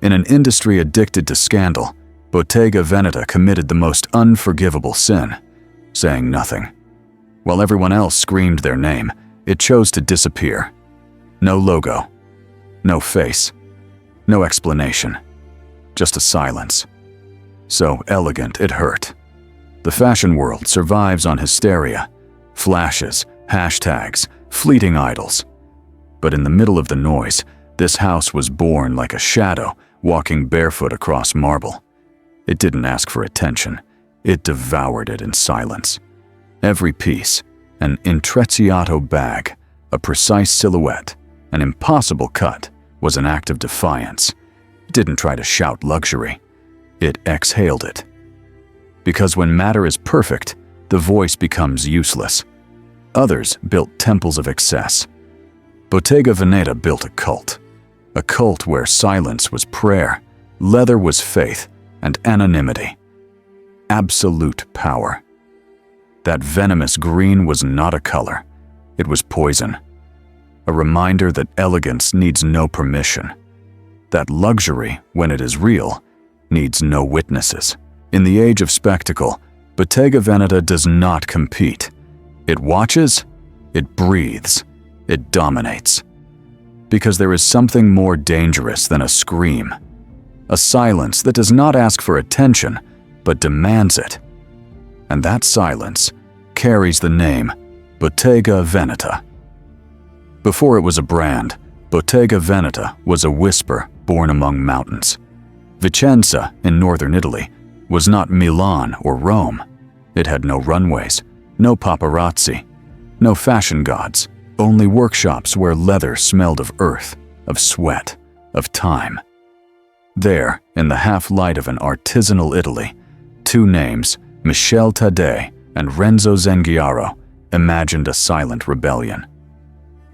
In an industry addicted to scandal, Bottega Veneta committed the most unforgivable sin, saying nothing. While everyone else screamed their name, it chose to disappear. No logo, no face, no explanation, just a silence. So elegant it hurt. The fashion world survives on hysteria, flashes, hashtags, fleeting idols. But in the middle of the noise, this house was born like a shadow walking barefoot across marble. It didn't ask for attention. It devoured it in silence. Every piece, an intrecciato bag, a precise silhouette, an impossible cut, was an act of defiance. It didn't try to shout luxury. It exhaled it. Because when matter is perfect, the voice becomes useless. Others built temples of excess. Bottega Veneta built a cult where silence was prayer, leather was faith, and anonymity. Absolute power. That venomous green was not a color. It was poison. A reminder that elegance needs no permission. That luxury, when it is real, needs no witnesses. In the age of spectacle, Bottega Veneta does not compete. It watches, it breathes, it dominates. Because there is something more dangerous than a scream. A silence that does not ask for attention, but demands it. And that silence carries the name Bottega Veneta. Before it was a brand, Bottega Veneta was a whisper born among mountains. Vicenza, in northern Italy, was not Milan or Rome. It had no runways, no paparazzi, no fashion gods, only workshops where leather smelled of earth, of sweat, of time. There, in the half-light of an artisanal Italy, two names, Michel Taddei and Renzo Zenghiaro, imagined a silent rebellion.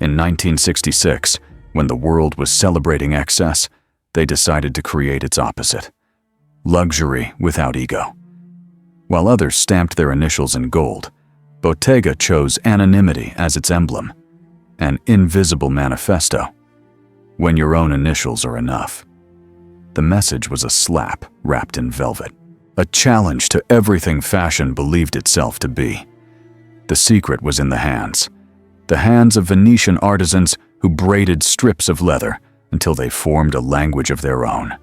In 1966, when the world was celebrating excess, they decided to create its opposite. Luxury without ego. While others stamped their initials in gold, Bottega chose anonymity as its emblem, an invisible manifesto. When your own initials are enough. The message was a slap wrapped in velvet, a challenge to everything fashion believed itself to be. The secret was in the hands of Venetian artisans who braided strips of leather until they formed a language of their own.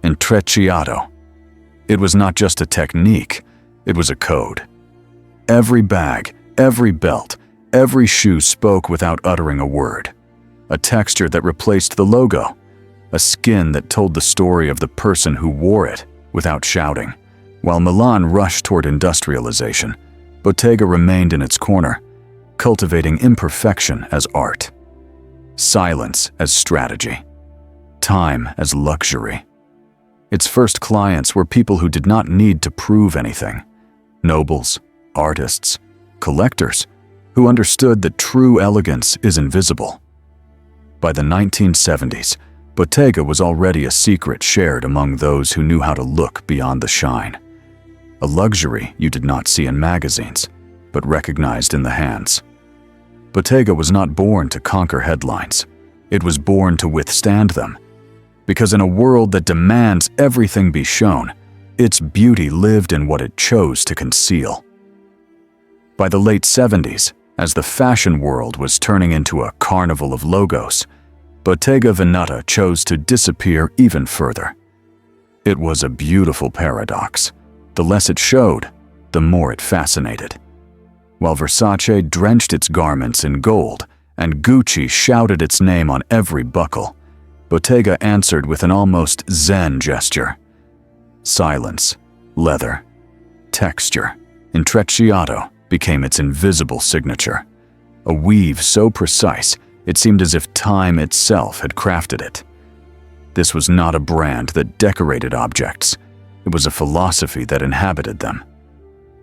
Intrecciato. It was not just a technique, it was a code. Every bag, every belt, every shoe spoke without uttering a word. A texture that replaced the logo. A skin that told the story of the person who wore it without shouting. While Milan rushed toward industrialization, Bottega remained in its corner, cultivating imperfection as art. Silence as strategy. Time as luxury. Its first clients were people who did not need to prove anything. Nobles, artists, collectors, who understood that true elegance is invisible. By the 1970s, Bottega was already a secret shared among those who knew how to look beyond the shine. A luxury you did not see in magazines, but recognized in the hands. Bottega was not born to conquer headlines. It was born to withstand them. Because in a world that demands everything be shown, its beauty lived in what it chose to conceal. By the late 70s, as the fashion world was turning into a carnival of logos, Bottega Veneta chose to disappear even further. It was a beautiful paradox. The less it showed, the more it fascinated. While Versace drenched its garments in gold and Gucci shouted its name on every buckle, Bottega answered with an almost Zen gesture. Silence, leather, texture, intrecciato became its invisible signature. A weave so precise, it seemed as if time itself had crafted it. This was not a brand that decorated objects. It was a philosophy that inhabited them.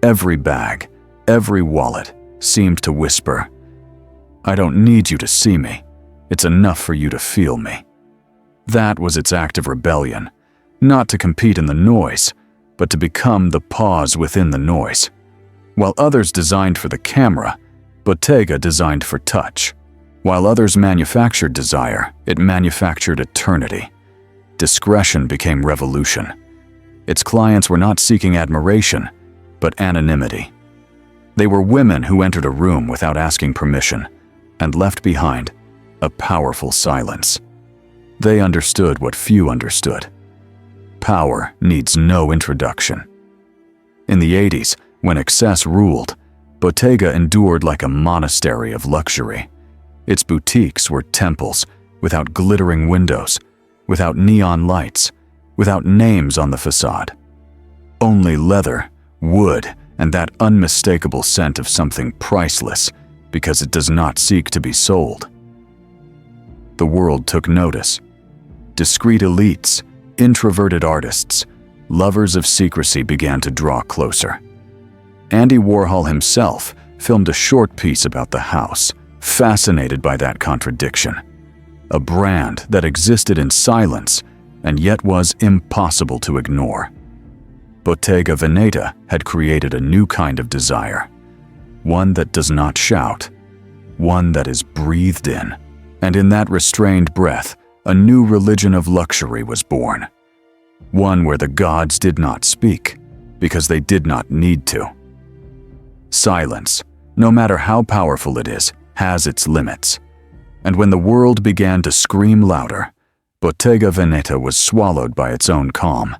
Every bag, every wallet seemed to whisper, "I don't need you to see me. It's enough for you to feel me." That was its act of rebellion, not to compete in the noise, but to become the pause within the noise. While others designed for the camera, Bottega designed for touch. While others manufactured desire, it manufactured eternity. discretion became revolution. Its clients were not seeking admiration, but anonymity. They were women who entered a room without asking permission and left behind a powerful silence. They understood what few understood. Power needs no introduction. In the 80s, when excess ruled, Bottega endured like a monastery of luxury. Its boutiques were temples, without glittering windows, without neon lights, without names on the facade. Only leather, wood, and that unmistakable scent of something priceless because it does not seek to be sold. The world took notice. Discreet elites, introverted artists, lovers of secrecy began to draw closer. Andy Warhol himself filmed a short piece about the house, fascinated by that contradiction. A brand that existed in silence and yet was impossible to ignore. Bottega Veneta had created a new kind of desire, one that does not shout, one that is breathed in. And in that restrained breath, a new religion of luxury was born. One where the gods did not speak, because they did not need to. Silence, no matter how powerful it is, has its limits. And when the world began to scream louder, Bottega Veneta was swallowed by its own calm.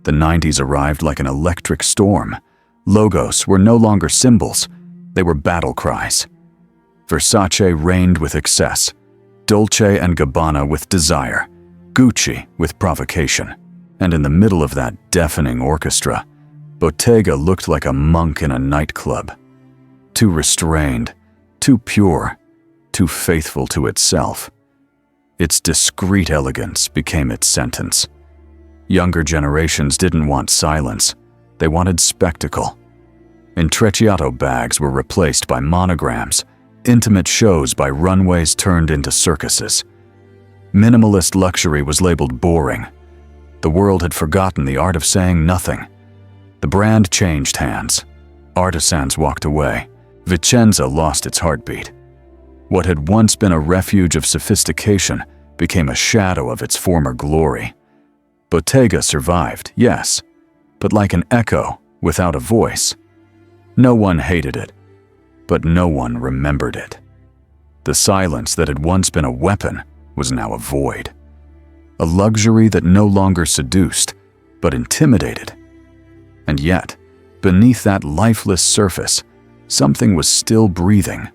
The 90s arrived like an electric storm. Logos were no longer symbols, they were battle cries. Versace reigned with excess, Dolce & Gabbana with desire, Gucci with provocation. And in the middle of that deafening orchestra, Bottega looked like a monk in a nightclub. Too restrained, too pure, too faithful to itself. Its discreet elegance became its sentence. Younger generations didn't want silence, they wanted spectacle. Intrecciato bags were replaced by monograms, intimate shows by runways turned into circuses. Minimalist luxury was labeled boring. The world had forgotten the art of saying nothing. The brand changed hands. Artisans walked away. Vicenza lost its heartbeat. What had once been a refuge of sophistication became a shadow of its former glory. Bottega survived, yes, but like an echo without a voice. No one hated it, but no one remembered it. The silence that had once been a weapon was now a void. A luxury that no longer seduced, but intimidated. And yet, beneath that lifeless surface, something was still breathing.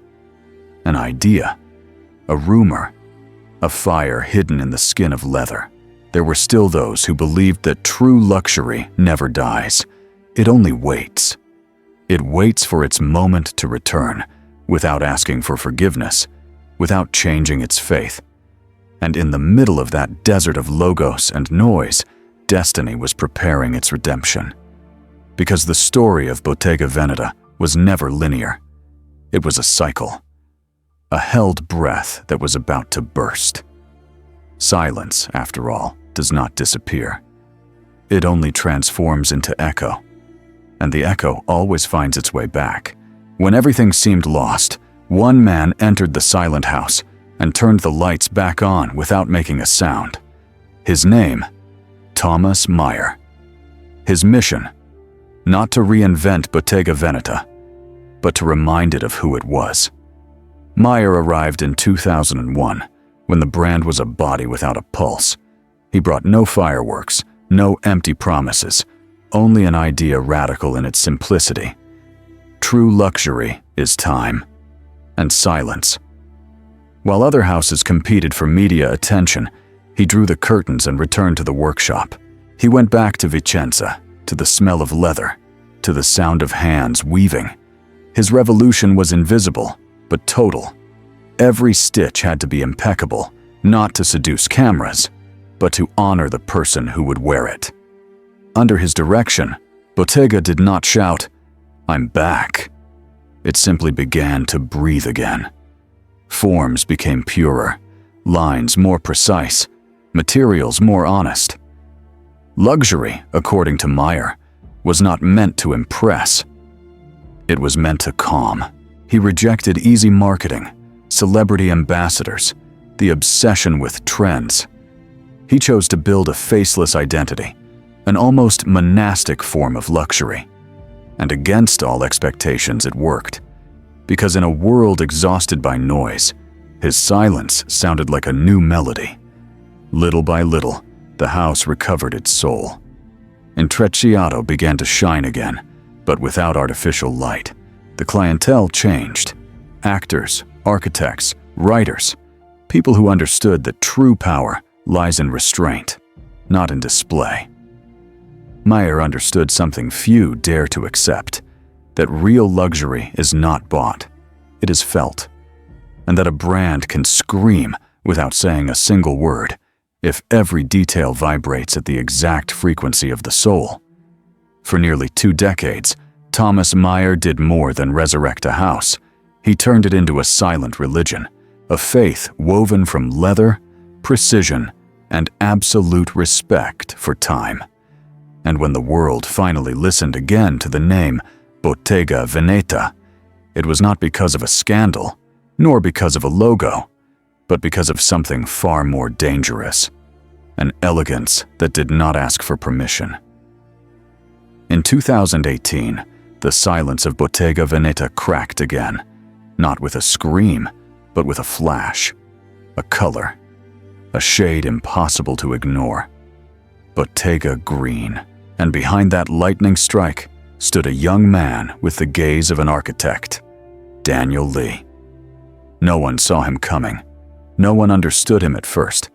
An idea, a rumor, a fire hidden in the skin of leather. There were still those who believed that true luxury never dies. It only waits. It waits for its moment to return, without asking for forgiveness, without changing its faith. And in the middle of that desert of logos and noise, destiny was preparing its redemption. Because the story of Bottega Veneta was never linear. It was a cycle. A held breath that was about to burst. Silence, after all, does not disappear. It only transforms into echo. And the echo always finds its way back. When everything seemed lost, one man entered the silent house and turned the lights back on without making a sound. His name, Thomas Maier. His mission, not to reinvent Bottega Veneta, but to remind it of who it was. Maier arrived in 2001, when the brand was a body without a pulse. He brought no fireworks, no empty promises, only an idea radical in its simplicity. True luxury is time and silence. While other houses competed for media attention, he drew the curtains and returned to the workshop. He went back to Vicenza, to the smell of leather, to the sound of hands weaving. His revolution was invisible, but total. Every stitch had to be impeccable, not to seduce cameras, but to honor the person who would wear it. Under his direction, Bottega did not shout, "I'm back." It simply began to breathe again. Forms became purer, lines more precise, materials more honest. Luxury, according to Maier, was not meant to impress. It was meant to calm. He rejected easy marketing, celebrity ambassadors, the obsession with trends. He chose to build a faceless identity, an almost monastic form of luxury. And against all expectations, it worked. Because in a world exhausted by noise, his silence sounded like a new melody. Little by little, the house recovered its soul. Intrecciato began to shine again, but without artificial light. The clientele changed. Actors, architects, writers, people who understood that true power lies in restraint, not in display. Maier understood something few dare to accept, that real luxury is not bought, it is felt, and that a brand can scream without saying a single word if every detail vibrates at the exact frequency of the soul. For nearly 2 decades, Thomas Maier did more than resurrect a house. He turned it into a silent religion, a faith woven from leather, precision, and absolute respect for time. And when the world finally listened again to the name Bottega Veneta, it was not because of a scandal, nor because of a logo, but because of something far more dangerous, an elegance that did not ask for permission. In 2018, the silence of Bottega Veneta cracked again, not with a scream, but with a flash, a color, a shade impossible to ignore. Bottega green. And behind that lightning strike stood a young man with the gaze of an architect, Daniel Lee. No one saw him coming. No one understood him at first.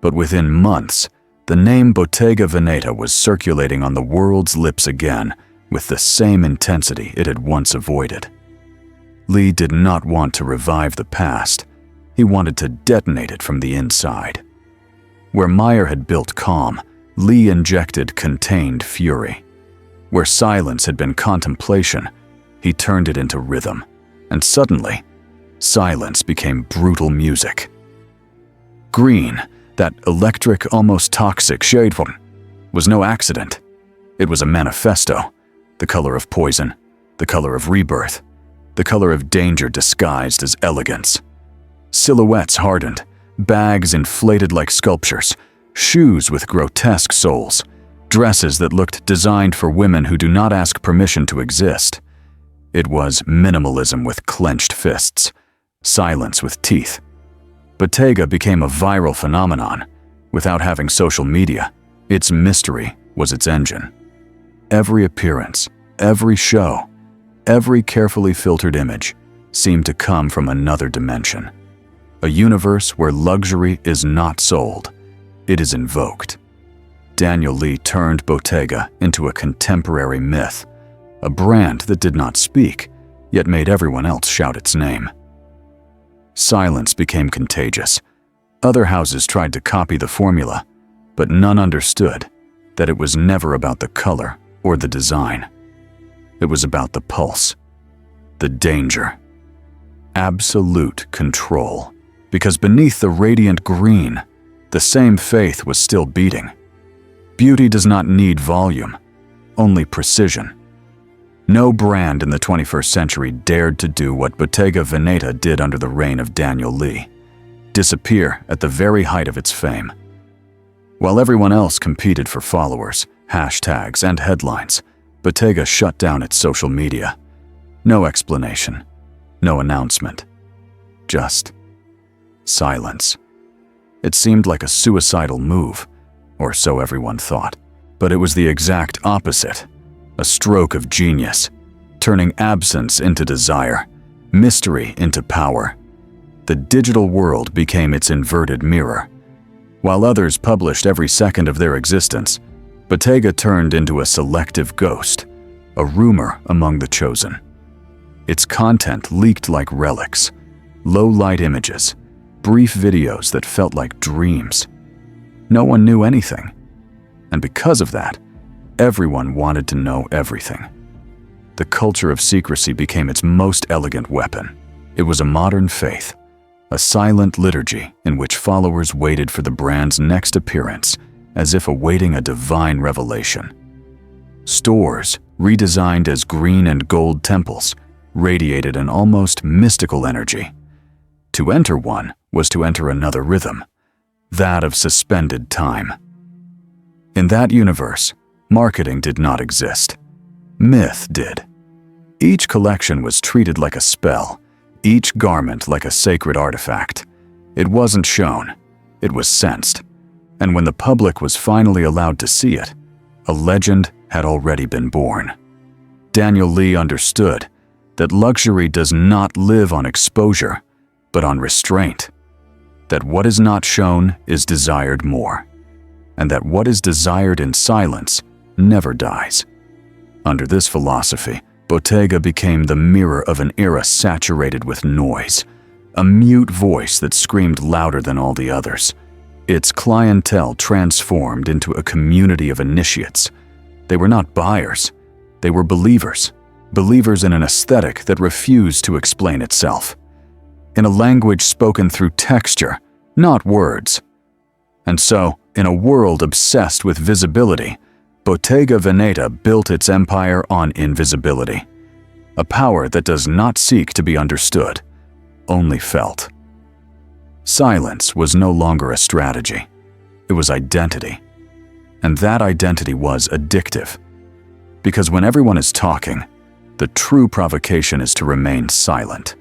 But within months, the name Bottega Veneta was circulating on the world's lips again with the same intensity it had once avoided. Lee did not want to revive the past. He wanted to detonate it from the inside. Where Maier had built calm, Lee injected contained fury. Where silence had been contemplation, he turned it into rhythm. And suddenly, silence became brutal music. Green, that electric, almost toxic shade, was no accident. It was a manifesto, the color of poison, the color of rebirth, the color of danger disguised as elegance. Silhouettes hardened, bags inflated like sculptures, shoes with grotesque soles, dresses that looked designed for women who do not ask permission to exist. It was minimalism with clenched fists, silence with teeth. Bottega became a viral phenomenon. Without having social media, its mystery was its engine. Every appearance, every show, every carefully filtered image seemed to come from another dimension. A universe where luxury is not sold, it is invoked. Daniel Lee turned Bottega into a contemporary myth, a brand that did not speak, yet made everyone else shout its name. Silence became contagious. Other houses tried to copy the formula, but none understood that it was never about the color or the design. It was about the pulse, the danger, absolute control. Because beneath the radiant green, the same faith was still beating. Beauty does not need volume, only precision. No brand in the 21st century dared to do what Bottega Veneta did under the reign of Daniel Lee, disappear at the very height of its fame. While everyone else competed for followers, hashtags, and headlines, Bottega shut down its social media. No explanation, no announcement, just silence. It seemed like a suicidal move, or so everyone thought. But it was the exact opposite. A stroke of genius, turning absence into desire, mystery into power. The digital world became its inverted mirror. While others published every second of their existence, Bottega turned into a selective ghost, a rumor among the chosen. Its content leaked like relics, low-light images, brief videos that felt like dreams. No one knew anything, and because of that, everyone wanted to know everything. The culture of secrecy became its most elegant weapon. It was a modern faith, a silent liturgy in which followers waited for the brand's next appearance as if awaiting a divine revelation. Stores, redesigned as green and gold temples, radiated an almost mystical energy. To enter one was to enter another rhythm, that of suspended time. In that universe, marketing did not exist. Myth did. Each collection was treated like a spell, each garment like a sacred artifact. It wasn't shown, it was sensed. And when the public was finally allowed to see it, a legend had already been born. Daniel Lee understood that luxury does not live on exposure, but on restraint. That what is not shown is desired more, and that what is desired in silence never dies. Under this philosophy, Bottega became the mirror of an era saturated with noise, a mute voice that screamed louder than all the others. Its clientele transformed into a community of initiates. They were not buyers, they were believers. Believers in an aesthetic that refused to explain itself. In a language spoken through texture, not words. And so, in a world obsessed with visibility, Bottega Veneta built its empire on invisibility. A power that does not seek to be understood, only felt. Silence was no longer a strategy. It was identity. And that identity was addictive. Because when everyone is talking, the true provocation is to remain silent.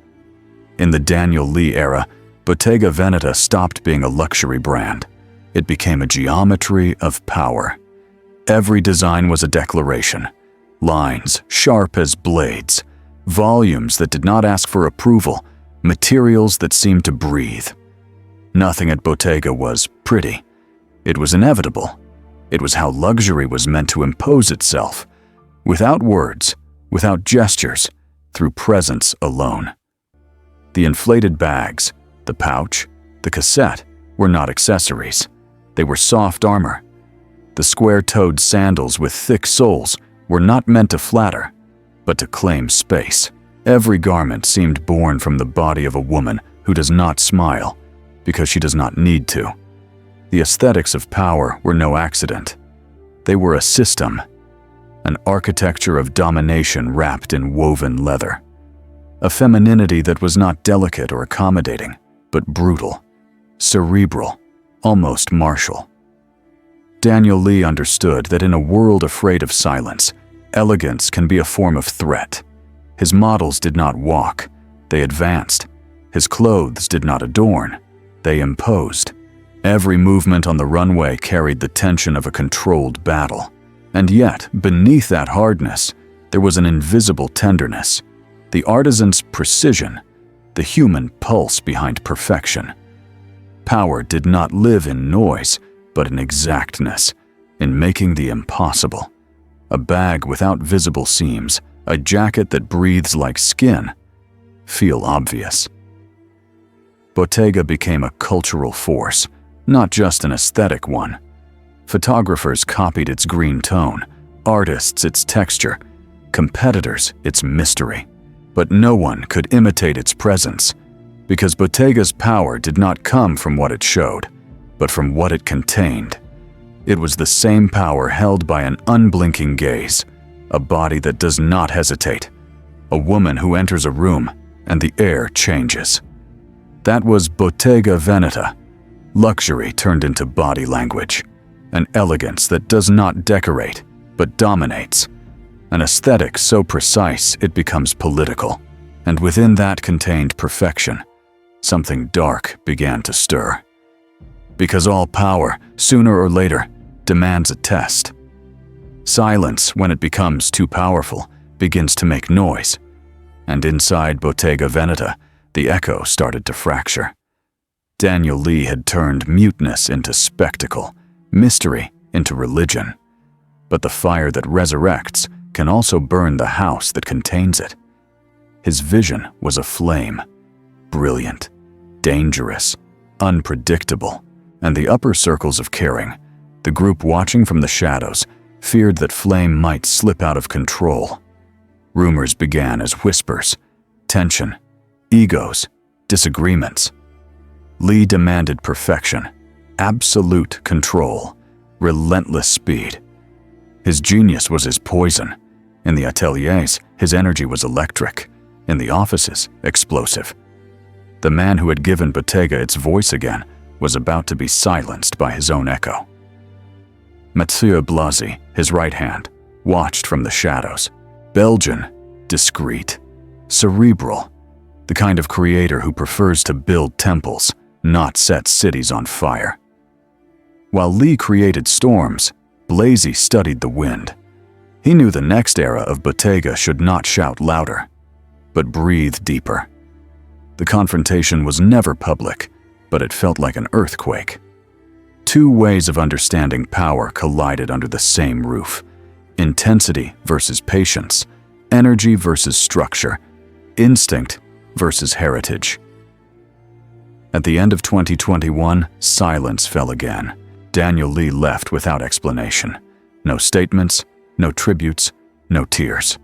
In the Daniel Lee era, Bottega Veneta stopped being a luxury brand. It became a geometry of power. Every design was a declaration. Lines sharp as blades, volumes that did not ask for approval, materials that seemed to breathe. Nothing at Bottega was pretty. It was inevitable. It was how luxury was meant to impose itself, without words, without gestures, through presence alone. The inflated bags, the pouch, the cassette were not accessories. They were soft armor. The square-toed sandals with thick soles were not meant to flatter, but to claim space. Every garment seemed born from the body of a woman who does not smile because she does not need to. The aesthetics of power were no accident. They were a system, an architecture of domination wrapped in woven leather. A femininity that was not delicate or accommodating, but brutal, cerebral, almost martial. Daniel Lee understood that in a world afraid of silence, elegance can be a form of threat. His models did not walk, they advanced. His clothes did not adorn, they imposed. Every movement on the runway carried the tension of a controlled battle. And yet, beneath that hardness, there was an invisible tenderness, the artisan's precision, the human pulse behind perfection. Power did not live in noise, but in exactness, in making the impossible. A bag without visible seams, a jacket that breathes like skin, feel obvious. Bottega became a cultural force, not just an aesthetic one. Photographers copied its green tone, artists its texture, competitors its mystery. But no one could imitate its presence, because Bottega's power did not come from what it showed, but from what it contained. It was the same power held by an unblinking gaze, a body that does not hesitate, a woman who enters a room and the air changes. That was Bottega Veneta, luxury turned into body language, an elegance that does not decorate, but dominates, an aesthetic so precise it becomes political, and within that contained perfection, something dark began to stir. Because all power, sooner or later, demands a test. Silence, when it becomes too powerful, begins to make noise, and inside Bottega Veneta, the echo started to fracture. Daniel Lee had turned muteness into spectacle, mystery into religion. But the fire that resurrects can also burn the house that contains it. His vision was a flame, brilliant, dangerous, unpredictable, and the upper circles of caring, the group watching from the shadows, feared that flame might slip out of control. Rumors began as whispers, tension, egos, disagreements. Lee demanded perfection, absolute control, relentless speed. His genius was his poison. In the ateliers, his energy was electric. In the offices, explosive. The man who had given Bottega its voice again was about to be silenced by his own echo. Matteo Blazy, his right hand, watched from the shadows. Belgian, discreet, cerebral, the kind of creator who prefers to build temples, not set cities on fire. While Lee created storms, Blazy studied the wind. He knew the next era of Bottega should not shout louder, but breathe deeper. The confrontation was never public, but it felt like an earthquake. Two ways of understanding power collided under the same roof: intensity versus patience, energy versus structure, instinct versus heritage. At the end of 2021, silence fell again. Daniel Lee left without explanation. No statements, no tributes, no tears.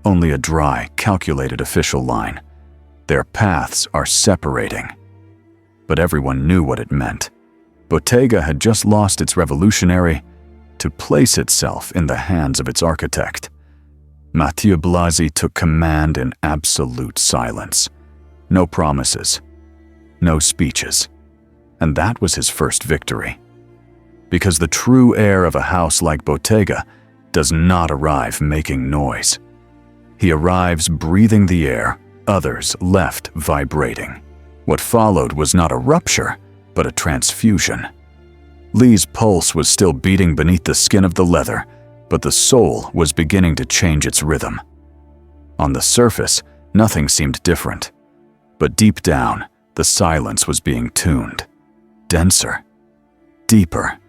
Only a dry, calculated official line. Their paths are separating. But everyone knew what it meant. Bottega had just lost its revolutionary to place itself in the hands of its architect. Matteo Blazy took command in absolute silence. No promises, no speeches. And that was his first victory. Because the true heir of a house like Bottega does not arrive making noise. He arrives breathing the air others left vibrating. What followed was not a rupture, but a transfusion. Lee's pulse was still beating beneath the skin of the leather, but the soul was beginning to change its rhythm. On the surface, nothing seemed different. But deep down, the silence was being tuned. Denser, deeper,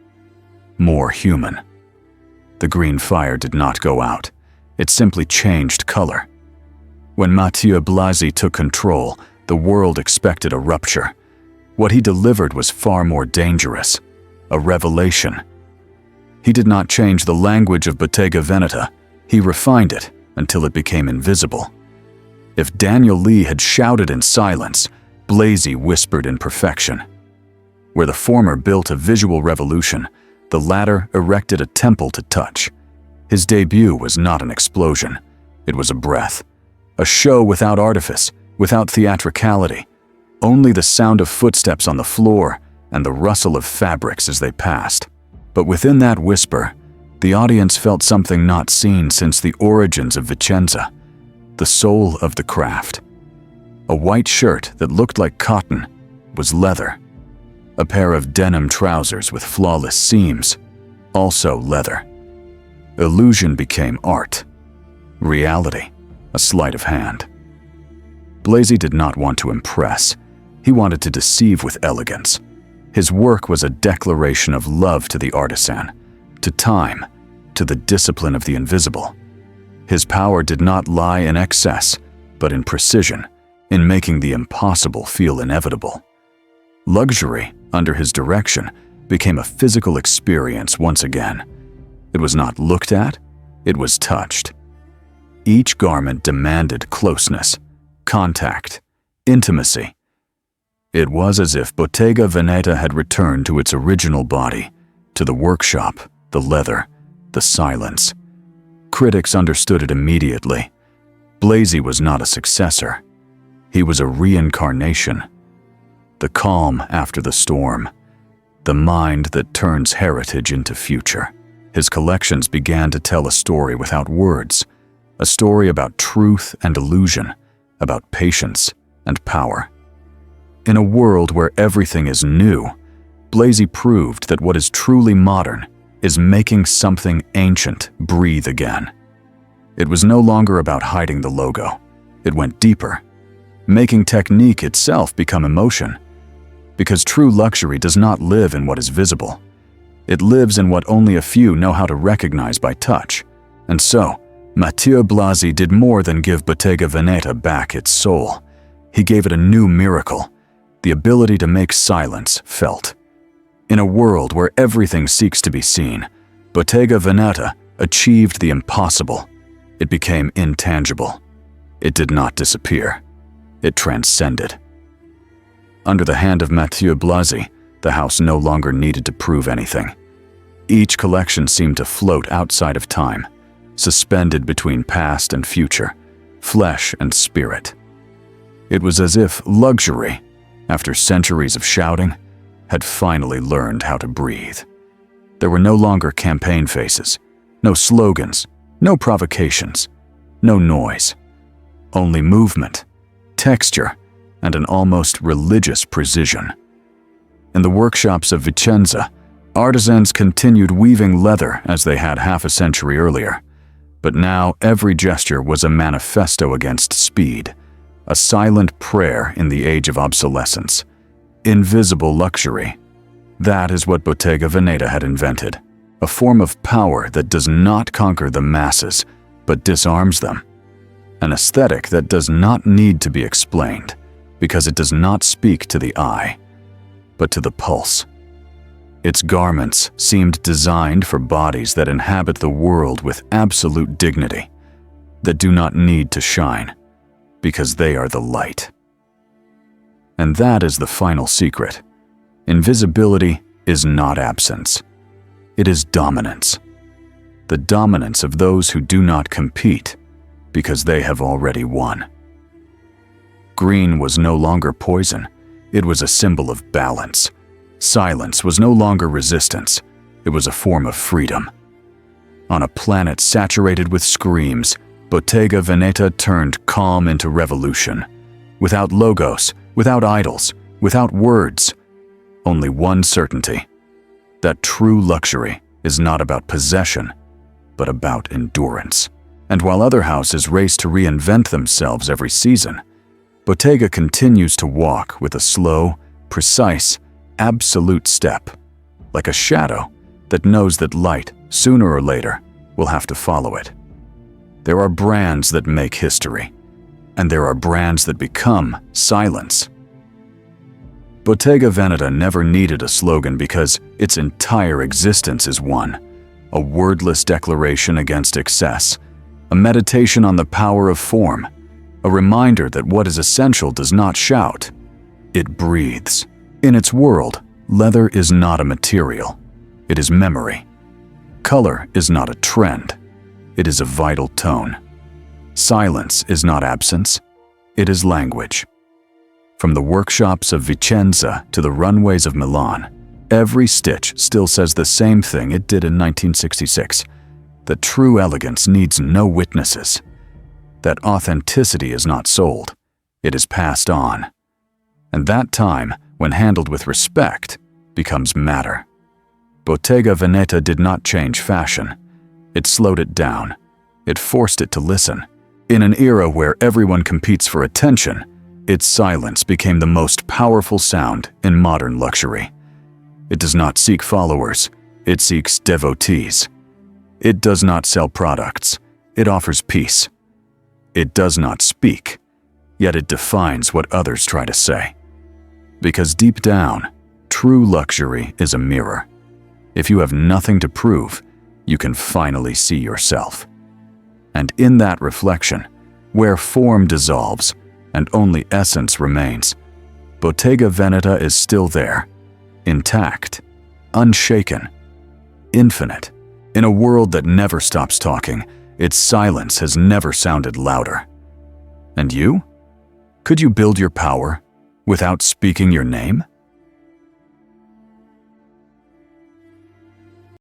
more human. The green fire did not go out. It simply changed color. When Matteo Blazy took control, the world expected a rupture. What he delivered was far more dangerous, a revelation. He did not change the language of Bottega Veneta. He refined it until it became invisible. If Daniel Lee had shouted in silence, Blazy whispered in perfection. Where the former built a visual revolution, the latter erected a temple to touch. His debut was not an explosion. It was a breath. A show without artifice, without theatricality. Only the sound of footsteps on the floor and the rustle of fabrics as they passed. But within that whisper, the audience felt something not seen since the origins of Vicenza. The soul of the craft. A white shirt that looked like cotton was leather. A pair of denim trousers with flawless seams, also leather. Illusion became art. Reality, a sleight of hand. Blazy did not want to impress. He wanted to deceive with elegance. His work was a declaration of love to the artisan, to time, to the discipline of the invisible. His power did not lie in excess, but in precision, in making the impossible feel inevitable. Luxury, under his direction, became a physical experience once again. It was not looked at, it was touched. Each garment demanded closeness, contact, intimacy. It was as if Bottega Veneta had returned to its original body, to the workshop, the leather, the silence. Critics understood it immediately. Blazy was not a successor. He was a reincarnation. The calm after the storm. The mind that turns heritage into future. His collections began to tell a story without words. A story about truth and illusion, about patience and power. In a world where everything is new, Blazy proved that what is truly modern is making something ancient breathe again. It was no longer about hiding the logo. It went deeper, making technique itself become emotion. Because true luxury does not live in what is visible. It lives in what only a few know how to recognize by touch. And so, Matteo Blazy did more than give Bottega Veneta back its soul. He gave it a new miracle, the ability to make silence felt. In a world where everything seeks to be seen, Bottega Veneta achieved the impossible. It became intangible. It did not disappear. It transcended. Under the hand of Matteo Blazy, the house no longer needed to prove anything. Each collection seemed to float outside of time, suspended between past and future, flesh and spirit. It was as if luxury, after centuries of shouting, had finally learned how to breathe. There were no longer campaign faces, no slogans, no provocations, no noise. Only movement, texture, and an almost religious precision. In the workshops of Vicenza, artisans continued weaving leather as they had half a century earlier. But now every gesture was a manifesto against speed, a silent prayer in the age of obsolescence. Invisible luxury. That is what Bottega Veneta had invented, a form of power that does not conquer the masses, but disarms them. An aesthetic that does not need to be explained, because it does not speak to the eye, but to the pulse. Its garments seemed designed for bodies that inhabit the world with absolute dignity, that do not need to shine, because they are the light. And that is the final secret. Invisibility is not absence. It is dominance. The dominance of those who do not compete, because they have already won. Green was no longer poison. It was a symbol of balance. Silence was no longer resistance. It was a form of freedom. On a planet saturated with screams, Bottega Veneta turned calm into revolution. Without logos, without idols, without words. Only one certainty. That true luxury is not about possession, but about endurance. And while other houses race to reinvent themselves every season, Bottega continues to walk with a slow, precise, absolute step, like a shadow that knows that light, sooner or later, will have to follow it. There are brands that make history, and there are brands that become silence. Bottega Veneta never needed a slogan because its entire existence is one, a wordless declaration against excess, a meditation on the power of form, a reminder that what is essential does not shout, it breathes. In its world, leather is not a material, it is memory. Color is not a trend, it is a vital tone. Silence is not absence, it is language. From the workshops of Vicenza to the runways of Milan, every stitch still says the same thing it did in 1966. That true elegance needs no witnesses. That authenticity is not sold, it is passed on. And that time, when handled with respect, becomes matter. Bottega Veneta did not change fashion. It slowed it down. It forced it to listen. In an era where everyone competes for attention, its silence became the most powerful sound in modern luxury. It does not seek followers, it seeks devotees. It does not sell products, it offers peace. It does not speak, yet it defines what others try to say. Because deep down, true luxury is a mirror. If you have nothing to prove, you can finally see yourself. And in that reflection, where form dissolves and only essence remains, Bottega Veneta is still there, intact, unshaken, infinite. In a world that never stops talking, its silence has never sounded louder. And you? Could you build your power without speaking your name?